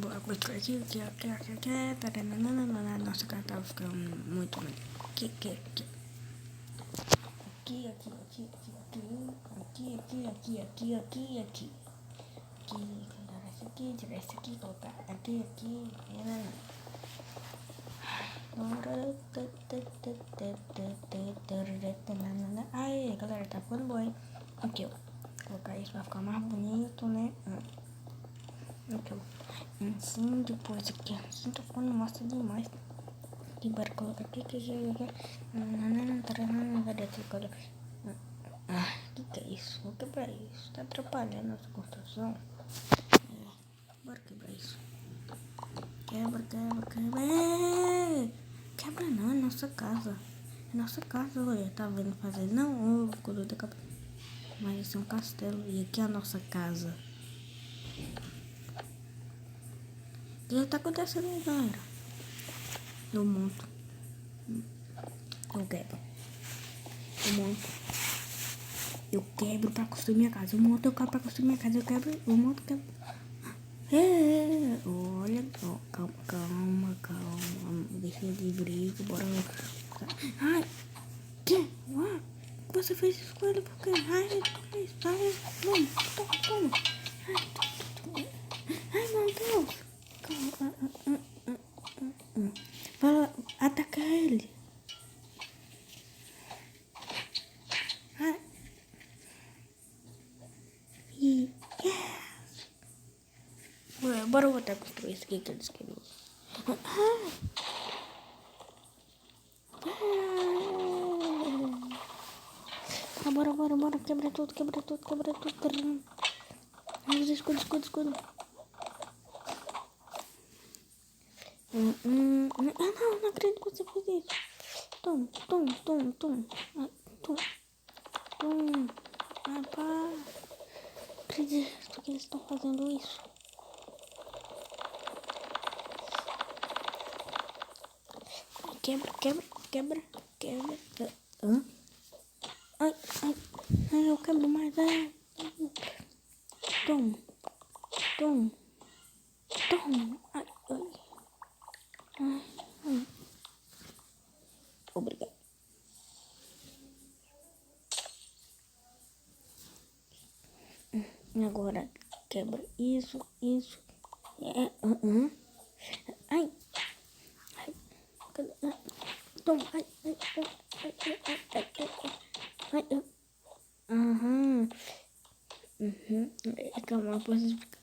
bora construir aqui. Nossa, cara tava ficando muito melhor. Aqui. Tirar esse aqui, colocar aqui. Aí, galera, tá ficando bom, hein? Aqui, ó. Colocar isso pra ficar mais bonito, né? Aqui, ó. Assim, depois aqui, assim, tá ficando massa demais. Aqui, bora colocar aqui. Cadê aqui, cara? Que é isso? Vou quebrar isso. Tá atrapalhando essa construção. Bora quebrar isso. Quebra. Quebra não, é nossa casa. É nossa casa, olha. Tá vendo fazer? Não, colou da cabeça. Mas isso é um castelo. E aqui é a nossa casa. O que tá acontecendo aí, galera? Eu monto. Eu quebro. Eu quebro pra construir minha casa. Eu monto, eu quebro pra construir minha casa. Eu quebro, eu monto, eu quebro. Olha, calma. Deixa de briga, bora. Ai, que? Você fez isso com ele porque? Ai, toma. Ai, meu Deus. Calma. Fala, ataca ele. Ai. Bora voltar a construir isso aqui que eles queriam. Bora. Quebra tudo. Vamos, escudo. Não acredito que você fez isso. Tom. Pá. Acredito que eles estão fazendo isso. Quebra. Ai, eu quebro mais. Tom. Ai. Obrigado. Agora quebra isso. Ai. Tom. Ai. Calma, eu posso explicar.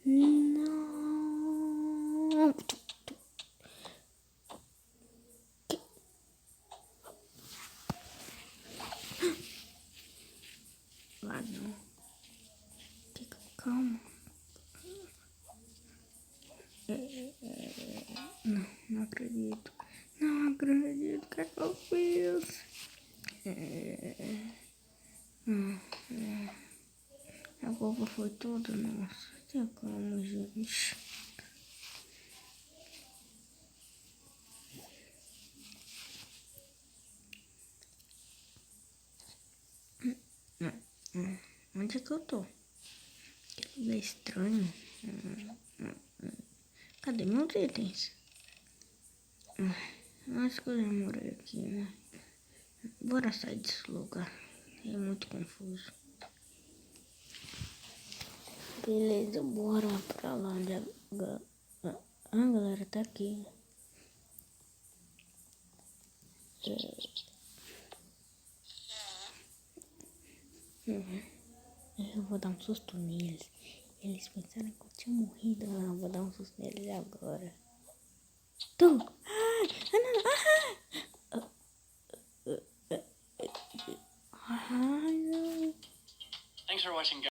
Não. Lá não. Fica calma. Não acredito. O que é que eu fiz? A culpa foi toda nossa. Tenha calma, gente. Onde é que eu tô? Que lugar estranho. Cadê meus itens? Acho que eu já morei aqui, né? Bora sair desse lugar. É muito confuso. Beleza, bora pra lá onde a galera tá aqui. Eu vou dar um susto neles. Eles pensaram que eu tinha morrido. Não, eu vou dar um susto neles agora. Não. Ai, não. Thanks for watching, guys.